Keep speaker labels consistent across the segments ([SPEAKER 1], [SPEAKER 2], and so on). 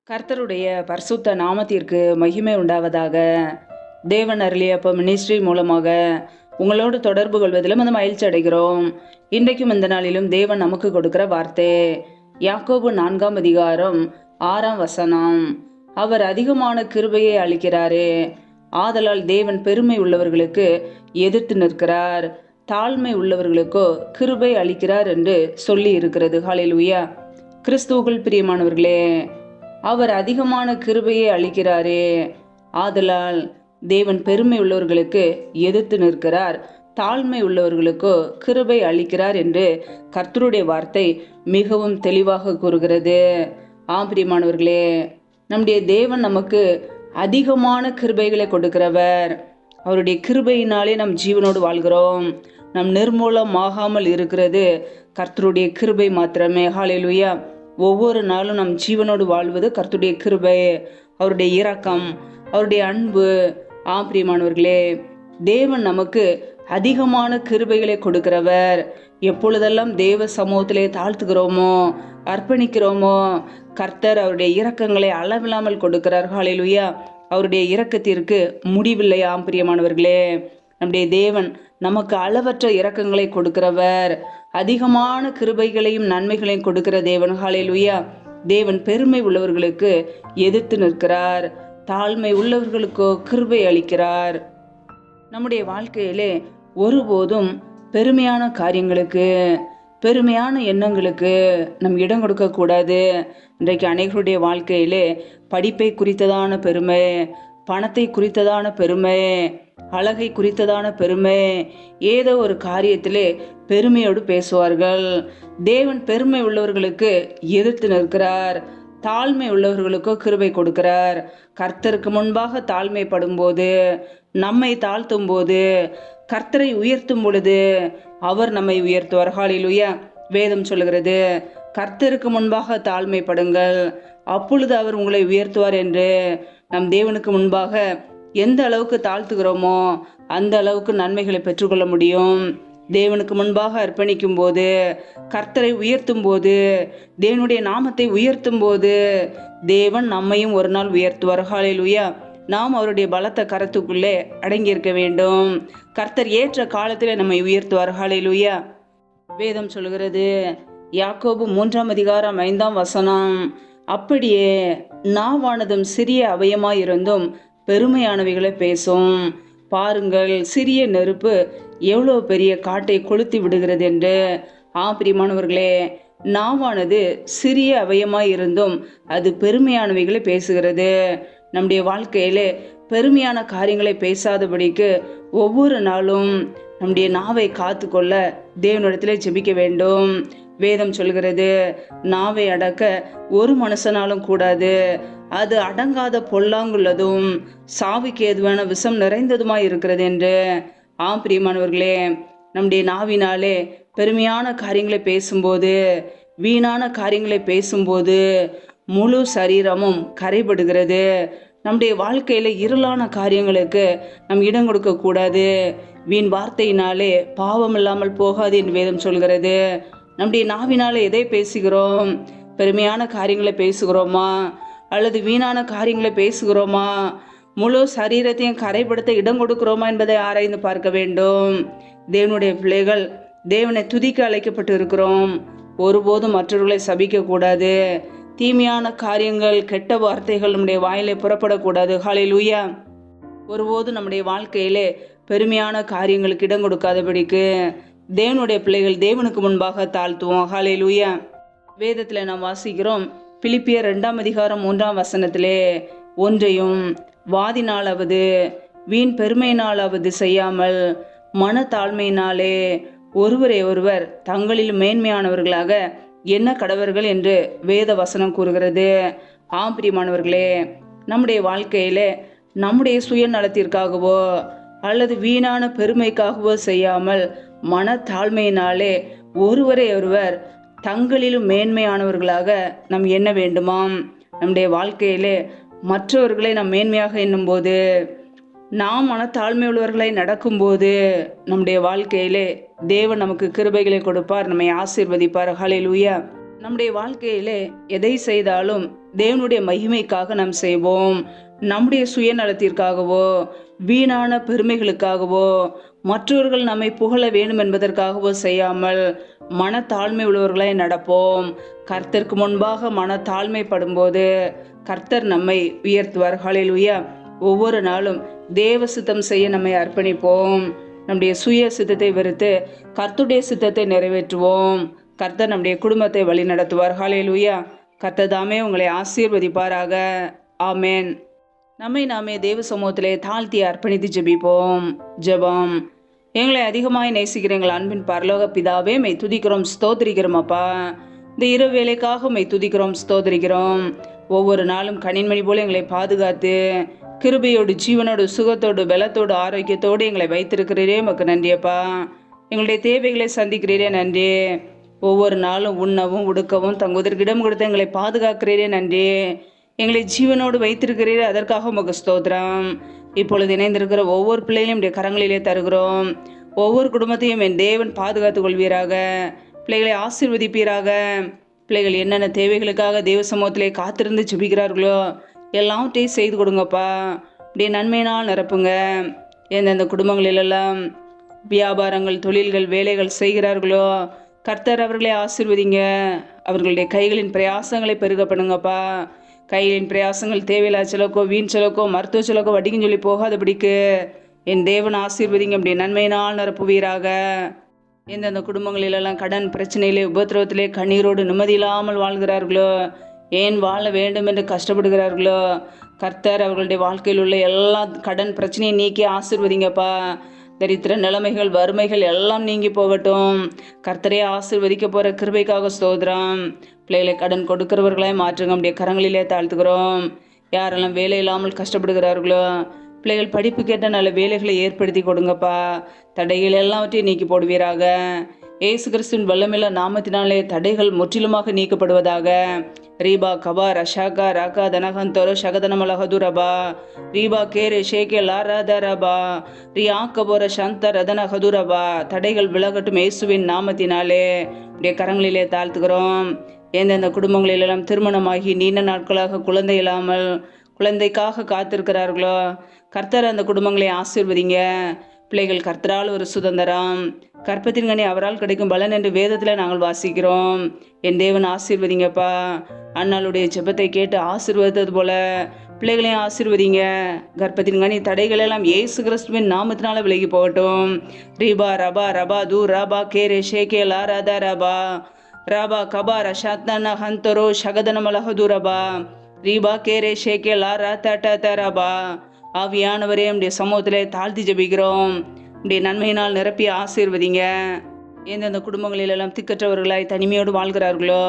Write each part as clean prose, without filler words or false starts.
[SPEAKER 1] கர்த்தருடைய பரிசுத்த நாமத்திற்கு மகிமை உண்டாவதாக. தேவன் அருளியப்ப மினிஸ்ட்ரி மூலமாக உங்களோடு தொடர்பு கொள்வதிலும் அந்த மகிழ்ச்சி அடைகிறோம். இன்றைக்கும் இந்த நாளிலும் தேவன் நமக்கு கொடுக்கிற வார்த்தை யாக்கோபு 4ஆம் அதிகாரம் 6ஆம் வசனம். அவர் அதிகமான கிருபையை அளிக்கிறாரே, ஆதலால் தேவன் பெருமை உள்ளவர்களுக்கு எதிர்த்து நிற்கிறார், தாழ்மை உள்ளவர்களுக்கோ கிருபை அளிக்கிறார் என்று சொல்லி இருக்கிறது. ஹல்லேலூயா. கிறிஸ்துவுக்குள் பிரியமானவர்களே, அவர் அதிகமான கிருபையை அளிக்கிறாரே, ஆதலால் தேவன் பெருமை உள்ளவர்களுக்கு எதிர்த்து நிற்கிறார், தாழ்மை உள்ளவர்களுக்கோ கிருபை அளிக்கிறார் என்று கர்த்தருடைய வார்த்தை மிகவும் தெளிவாக கூறுகிறது. பிரியமானவர்களே, நம்முடைய தேவன் நமக்கு அதிகமான கிருபைகளை கொடுக்கிறவர். அவருடைய கிருபையினாலே நம் ஜீவனோடு வாழ்கிறோம். நம் நிர்மூலமாகாமல் இருக்கிறது கர்த்தருடைய கிருபை மாத்திரமே. ஹல்லேலூயா. ஒவ்வொரு நாளும் நம் ஜீவனோடு வாழ்வது கர்த்தருடைய கிருபை, அவருடைய இரக்கம், அவருடைய அன்பு. பிரியமானவர்களே, தேவன் நமக்கு அதிகமான கிருபைகளை கொடுக்கிறவர். எப்பொழுதெல்லாம் தேவ சமூகத்திலே தாழ்த்துகிறோமோ, அர்ப்பணிக்கிறோமோ, கர்த்தர் அவருடைய இரக்கங்களை அளவில்லாமல் கொடுக்கிறார். ஹல்லேலூயா. அவருடைய இரக்கத்திற்கு முடிவில்லை. பிரியமானவர்களே, நம்முடைய தேவன் நமக்கு அளவற்ற இரக்கங்களை கொடுக்கிறவர், அதிகமான கிருபைகளையும் நன்மைகளையும் கொடுக்கிற தேவன். ஹல்லேலூயா. தேவன் பெருமை உள்ளவர்களுக்கு எதிர்த்து நிற்கிறார், தாழ்மை உள்ளவர்களுக்கோ கிருபை அளிக்கிறார். நம்முடைய வாழ்க்கையிலே ஒருபோதும் பெருமையான காரியங்களுக்கு, பெருமையான எண்ணங்களுக்கு நம் இடம் கொடுக்க கூடாது. இன்றைக்கு அநேகருடைய வாழ்க்கையிலே படிப்பை குறித்ததான பெருமை, பணத்தை குறித்ததான பெருமை, அழகை குறித்ததான பெருமை, ஏதோ ஒரு காரியத்திலே பெருமையோடு பேசுவார்கள். தேவன் பெருமை உள்ளவர்களுக்கு எதிர்த்து நிற்கிறார், தாழ்மை உள்ளவர்களுக்கோ கிருபை கொடுக்கிறார். கர்த்தருக்கு முன்பாக தாழ்மைப்படும் போது, நம்மை தாழ்த்தும் போது, கர்த்தரை உயர்த்தும் பொழுது அவர் நம்மை உயர்த்துவார். ஹல்லேலூயா. வேதம் சொல்லுகிறது, கர்த்தருக்கு முன்பாக தாழ்மைப்படுங்கள், அப்பொழுது அவர் உங்களை உயர்த்துவார் என்று. நம் தேவனுக்கு முன்பாக எந்த அளவுக்கு தாழ்த்துகிறோமோ அந்த அளவுக்கு நன்மைகளை பெற்றுக்கொள்ள முடியும். தேவனுக்கு முன்பாக அர்ப்பணிக்கும் போது, கர்த்தரை உயர்த்தும் போது, தேவனுடைய நாமத்தை உயர்த்தும் போது தேவன் நம்மையும் ஒரு நாள் உயர்த்துவார். ஹல்லேலூயா. நாம் அவருடைய பலத்த கரத்துக்குள்ளே அடங்கியிருக்க வேண்டும். கர்த்தர் ஏற்ற காலத்திலே நம்மை உயர்த்துவார். ஹல்லேலூயா. வேதம் சொல்கிறது, யாக்கோபு 3ஆம் அதிகாரம் 5ஆம் வசனம், அப்படியே நாவானதும் சிறிய அவயமாயிருந்தும் பெருமையானவைகளை பேசும். பாருங்கள், சிறிய நெருப்பு எவ்வளோ பெரிய காட்டை கொளுத்தி விடுகிறது என்று. பிரியமானவர்களே, நாவானது சிறிய அவயமாயிருந்தும் அது பெருமையானவைகளை பேசுகிறது. நம்முடைய வாழ்க்கையிலே பெருமையான காரியங்களை பேசாதபடிக்கு ஒவ்வொரு நாளும் நம்முடைய நாவை காத்து கொள்ள தேவனிடத்திலே ஜெபிக்க வேண்டும். வேதம் சொல்கிறது, நாவை அடக்க ஒரு மனுஷனாலும் கூடாது, அது அடங்காத பொல்லாங்குள்ளதும் சாவுக்கு ஏதுவான விஷம் நிறைந்ததுமாய் இருக்கிறது என்று. பிரியமானவர்களே, நம்முடைய நாவினாலே பெருமையான காரியங்களை பேசும்போது, வீணான காரியங்களை பேசும்போது முழு சரீரமும் கரைபடுகிறது. நம்முடைய வாழ்க்கையில இருளான காரியங்களுக்கு நம் இடம் கொடுக்க கூடாது. வீண் வார்த்தையினாலே பாவம் இல்லாமல் போகாது என்று வேதம் சொல்கிறது. நம்முடைய நாவினாலே எதை பேசுகிறோம்? பெருமையான காரியங்களை பேசுகிறோமா அல்லது வீணான காரியங்களை பேசுகிறோமா? முழு சரீரத்தையும் கரைப்படுத்த இடம் கொடுக்கிறோமா என்பதை ஆராய்ந்து பார்க்க வேண்டும். தேவனுடைய பிள்ளைகள் தேவனை துதிக்க அழைக்கப்பட்டு இருக்கிறோம். ஒருபோதும் மற்றவர்களை சபிக்க கூடாது. தீமையான காரியங்கள், கெட்ட வார்த்தைகள் நம்முடைய வாயிலே புறப்படக்கூடாது. ஹல்லேலூயா. ஒருபோதும் நம்முடைய வாழ்க்கையிலே பெருமையான காரியங்களுக்கு இடம் கொடுக்காதபடிக்கு தேவனுடைய பிள்ளைகள் தேவனுக்கு முன்பாக தாழ்த்துவோம். ஹல்லேலூயா. வேதத்தில் நாம் வாசிக்கிறோம், பிலிப்பியர் 2ஆம் அதிகாரம் 3ஆம் வசனத்திலே, ஒன்றையும் வாதினாலாவது வீண் பெருமையினாலாவது செய்யாமல் மனத்தாழ்மையினாலே ஒருவரை ஒருவர் தங்களில் மேன்மையானவர்களாக என்ன கடவர்கள் என்று வேத வசனம் கூறுகிறது. பிரியமானவர்களே, நம்முடைய வாழ்க்கையிலே நம்முடைய சுயநலத்திற்காகவோ அல்லது வீணான பெருமைக்காகவோ செய்யாமல் மனத்தாழ்மையினாலே ஒருவரை ஒருவர் தங்களிலும் மேன்மையானவர்களாக நாம் எண்ண வேண்டுமாம். நம்முடைய வாழ்க்கையிலே மற்றவர்களை நாம் மேன்மையாக எண்ணும்போது, நாம் மனத்தாழ்மை உள்ளவர்களை நடக்கும்போது நம்முடைய வாழ்க்கையிலே தேவன் நமக்கு கிருபைகளை கொடுப்பார், நம்மை ஆசீர்வதிப்பார். ஹல்லேலூயா. நம்முடைய வாழ்க்கையிலே எதை செய்தாலும் தேவனுடைய மகிமைக்காக நாம் செய்வோம். நம்முடைய சுயநலத்திற்காகவோ வீணான பெருமைகளுக்காகவோ மற்றவர்கள் நம்மை புகழ வேண்டும் என்பதற்காகவோ செய்யாமல் மனத்தாழ்மை உள்ளவர்களாய் நடப்போம். கர்த்தருக்கு முன்பாக மனத்தாழ்மைப்படும்போது கர்த்தர் நம்மை உயர்த்துவார். ஹல்லேலூயா. ஒவ்வொரு நாளும் தேவ சித்தம் செய்ய நம்மை அர்ப்பணிப்போம். நம்முடைய சுய சித்தத்தை வெறுத்து கர்த்தருடைய சித்தத்தை நிறைவேற்றுவோம். கர்த்தர் நம்முடைய குடும்பத்தை வழி நடத்துவார். ஹல்லேலூயா. கர்த்தர் தாமே உங்களை ஆசீர்வதிப்பாராக. ஆமேன். நம்மை நாமே தேவ சமூகத்திலே தாழ்த்தி அர்ப்பணித்து ஜெபிப்போம். ஜெபம். எங்களை அதிகமாய் நேசிக்கிற எங்கள் அன்பின் பரலோக பிதாவே, மெய் துதிக்கிறோம், ஸ்தோத்திரிக்கிறோம் அப்பா. இந்த இரவு வேலைக்காக மெய் துதிக்கிறோம், ஸ்தோத்திரிக்கிறோம். ஒவ்வொரு நாளும் கனின்மணி போல எங்களை பாதுகாத்து கிருபையோடு ஜீவனோடு சுகத்தோடு பலத்தோடு ஆரோக்கியத்தோடு எங்களை வைத்திருக்கிறீரே, உமக்கு நன்றியப்பா. எங்களுடைய தேவைகளை சந்திக்கிறீரே, நன்றி. ஒவ்வொரு நாளும் உண்ணவும் உடுக்கவும் தங்குவதற்கு இடம் கொடுத்து எங்களை பாதுகாக்கிறீரே, நன்றி. எங்களை ஜீவனோடு வைத்திருக்கிறீரே, அதற்காக உமக்கு ஸ்தோத்திரம். இப்பொழுது இணைந்திருக்கிற ஒவ்வொரு பிள்ளைகளையும் எங்களுடைய கரங்களிலே தருகிறோம். ஒவ்வொரு குடும்பத்தையும் என் தேவன் பாதுகாத்துக் கொள்வீராக. பிள்ளைகளை ஆசீர்வதிப்பீராக. பிள்ளைகள் என்னென்ன தேவைகளுக்காக தேவ சமூகத்திலே காத்திருந்து ஜெபிக்கிறார்களோ எல்லாவற்றையும் செய்து கொடுங்கப்பா. அப்படியே நன்மையினால் நிரப்புங்க. எந்தெந்த குடும்பங்களிலெல்லாம் வியாபாரங்கள் தொழில்கள் வேலைகள் செய்கிறார்களோ கர்த்தர் அவர்களை ஆசீர்வதிங்க. அவர்களுடைய கைகளின் பிரயாசங்களை பெருக பண்ணுங்கப்பா. கைகளின் பிரயாசங்கள் தேவையில்லா செலவுக்கோ வீண் செலவுக்கோ மருத்துவ செலவுக்கோ வட்டிக்குன்னு சொல்லி போகாதபடிக்கு என் தேவன் ஆசீர்வதிங்க. அப்படி நன்மையினால் நிரப்புவீராக. எந்தெந்த குடும்பங்களிலெல்லாம் கடன் பிரச்சனையிலே உபத்திரவத்திலே கண்ணீரோடு நிம்மதி இல்லாமல் வாழ்கிறார்களோ, ஏன் வாழ வேண்டும் என்று கஷ்டப்படுகிறார்களோ, கர்த்தர் அவர்களுடைய வாழ்க்கையில் உள்ள எல்லா கடன் பிரச்சனையை நீக்கி ஆசீர்வதிங்கப்பா. தரித்திர நிலைமைகள் வறுமைகள் எல்லாம் நீங்கி போகட்டும். கர்த்தரே ஆசீர்வதிக்க போகிற கிருபைக்காக ஸ்தோத்திரம். பிள்ளைகளை கடன் கொடுக்கிறவர்களாய் மாற்றுங்க. அப்படியே கரங்களிலே தாழ்த்துக்கிறோம். யாரெல்லாம் வேலை இல்லாமல் கஷ்டப்படுகிறார்களோ பிள்ளைகள் படிப்பு கேட்ட நல்ல வேலைகளை ஏற்படுத்தி கொடுங்கப்பா. தடைகள் எல்லாவற்றையும் நீக்கி போடுவீராக. ஏசு கிறிஸ்துவின் வல்லமையுள்ள நாமத்தினாலே தடைகள் முற்றிலுமாக நீக்கப்படுவதாக. ரீபா கபா ரஷாகா ராகா தனகந்தோரோ ஷகதனமலஹதுரபா ரீபா கேரே ஷேகே லாராதரபா ரியா கபோர சந்த ரதன ஹதுரபா. தடைகள் விலகட்டும் இயேசுவின் நாமத்தினாலே. அப்படியே கரங்களிலே தாழ்த்துக்கிறோம். எந்தெந்த குடும்பங்களிலெல்லாம் திருமணமாகி நீண்ட நாட்களாக குழந்தை இல்லாமல் குழந்தைக்காக காத்திருக்கிறார்களோ கர்த்தர் அந்த குடும்பங்களை ஆசீர்வதிங்க. பிள்ளைகள் கர்த்தரால் ஒரு சுதந்திரம், கற்பத்தின் கனி அவரால் கிடைக்கும் பலன் என்று வேதத்தில் நாங்கள் வாசிக்கிறோம். என் தேவன் ஆசீர்வதிங்கப்பா. அண்ணாளுடைய ஜெபத்தை கேட்டு ஆசீர்வதித்தது போல பிள்ளைகளையும் ஆசீர்வதிங்க. கர்ப்பத்தின் கனி தடைகள் எல்லாம் இயேசு கிறிஸ்துவின் நாமத்தினால விலகி போகட்டும். ரீபா ரபா ரபா தூ ரபா கேரே ஷேகே லாராதா ரபா ரபா கபா ரஷாத்னா ஹந்தரோ ஷகதனமலஹதுரபா ரீபா கேரே ஷேகே லாரா தட்ட ரபா. ஆவியானவரே, நம்முடைய சமூகத்திலே தாழ்த்தி ஜெபிக்கிறோம். நம்முடைய நன்மையினால் நிரப்பி ஆசீர்வதிங்க. எந்தெந்த குடும்பங்களிலெல்லாம் திக்கற்றவர்களாய் தனிமையோடு வாழ்கிறார்களோ,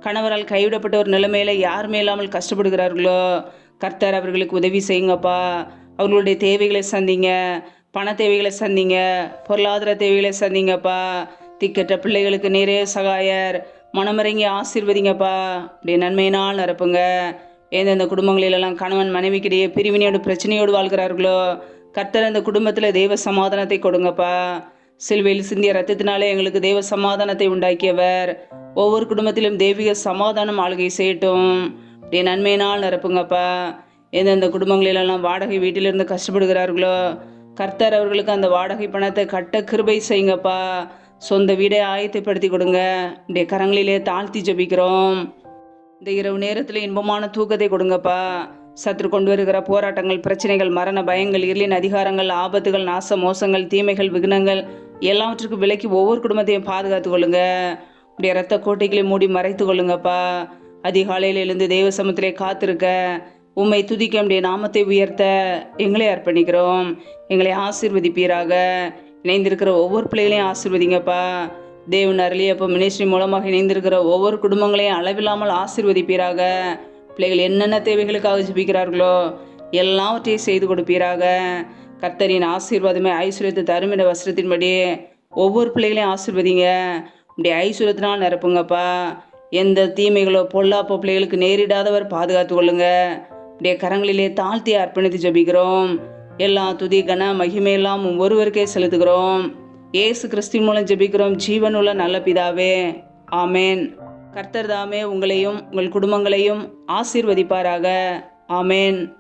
[SPEAKER 1] கணவரால் கைவிடப்பட்ட ஒரு நிலைமையில யாருமே இல்லாமல் கஷ்டப்படுகிறார்களோ கர்த்தர் அவர்களுக்கு உதவி செய்யுங்கப்பா. அவர்களுடைய தேவைகளை சந்திங்க. பண தேவைகளை சந்திங்க. பொருளாதார தேவைகளை சந்திங்கப்பா. திக்கற்ற பிள்ளைகளுக்கு நேரே சகாயர். மனமிறங்கி ஆசீர்வதிங்கப்பா. அப்படியே நன்மையினால் நிரப்புங்க. எந்தெந்த குடும்பங்களிலெல்லாம் கணவன் மனைவிக்கிடையே பிரிவினையோடு பிரச்சனையோடு வாழ்கிறார்களோ கர்த்தர் அந்த குடும்பத்தில் தெய்வ சமாதானத்தை கொடுங்கப்பா. சிலுவையில் சிந்திய ரத்தத்தினாலே எங்களுக்கு தெய்வ சமாதானத்தை உண்டாக்கியவர். ஒவ்வொரு குடும்பத்திலும் தெய்வீக சமாதானம் ஆளுகை செய்யட்டும். அப்படியே நன்மையினால் நிரப்புங்கப்பா. எந்தெந்த குடும்பங்களிலெல்லாம் வாடகை வீட்டிலிருந்து கஷ்டப்படுகிறார்களோ கர்த்தர் அவர்களுக்கு அந்த வாடகை பணத்தை கட்ட கிருபை செய்யுங்கப்பா. சொந்த வீடை ஆயத்தைப்படுத்தி கொடுங்க. அப்படியே கரங்களிலே தாழ்த்தி ஜெபிக்கிறோம். இந்த இரவு நேரத்தில் இன்பமான தூக்கத்தை கொடுங்கப்பா. சத்ரு கொண்டு வருகிற போராட்டங்கள் பிரச்சனைகள் மரண பயங்கள் இருளின் அதிகாரங்கள் ஆபத்துகள் நாச மோசங்கள் தீமைகள் விக்னங்கள் எல்லாவற்றுக்கும் விலக்கி ஒவ்வொரு குடும்பத்தையும் பாதுகாத்து கொள்ளுங்க. அப்படியே இரத்த கோட்டைகளை மூடி மறைத்து கொள்ளுங்கப்பா. அதிகாலையில் எழுந்து தெய்வ சமூகத்திலே காத்திருக்க உம்மை துதிக்க நம்முடைய நாமத்தை உயர்த்த எங்களை அர்ப்பணிக்கிறோம். எங்களை ஆசீர்வதிப்பீராக. இணைந்திருக்கிற ஒவ்வொரு பிள்ளைகளையும் ஆசீர்வதிங்கப்பா. தேவன் அருளியப்ப மினிஸ்ட்ரி மூலமாக இணைந்திருக்கிற ஒவ்வொரு குடும்பங்களையும் அளவில்லாமல் ஆசீர்வதிப்பீராக. பிள்ளைகள் என்னென்ன தேவைகளுக்காக ஜெபிக்கிறார்களோ எல்லாவற்றையும் செய்து கொடுப்பீராக. கர்த்தரின் ஆசீர்வாதமே ஐஸ்வர்யத்தை தருமிட வஸ்திரத்தின்படி ஒவ்வொரு பிள்ளைகளையும் ஆசீர்வதிங்க. இப்படி ஐஸ்வர்யத்தினால் நிரப்புங்கப்பா. எந்த தீமைகளோ பொல்லாப்போ பிள்ளைகளுக்கு நேரிடாதவர் பாதுகாத்து கொள்ளுங்க. இப்படியே கரங்களிலே தாழ்த்தி அர்ப்பணித்து ஜெபிக்கிறோம். எல்லா துதி கன மகிமையெல்லாம் ஒருவருக்கே செலுத்துகிறோம். இயேசு கிறிஸ்துவின் மூலம் ஜெபிக்கிறோம் ஜீவனுள்ள நல்ல பிதாவே. ஆமேன். கர்த்தர் தாமே உங்களையும் உங்கள் குடும்பங்களையும் ஆசீர்வதிப்பாராக. ஆமென்.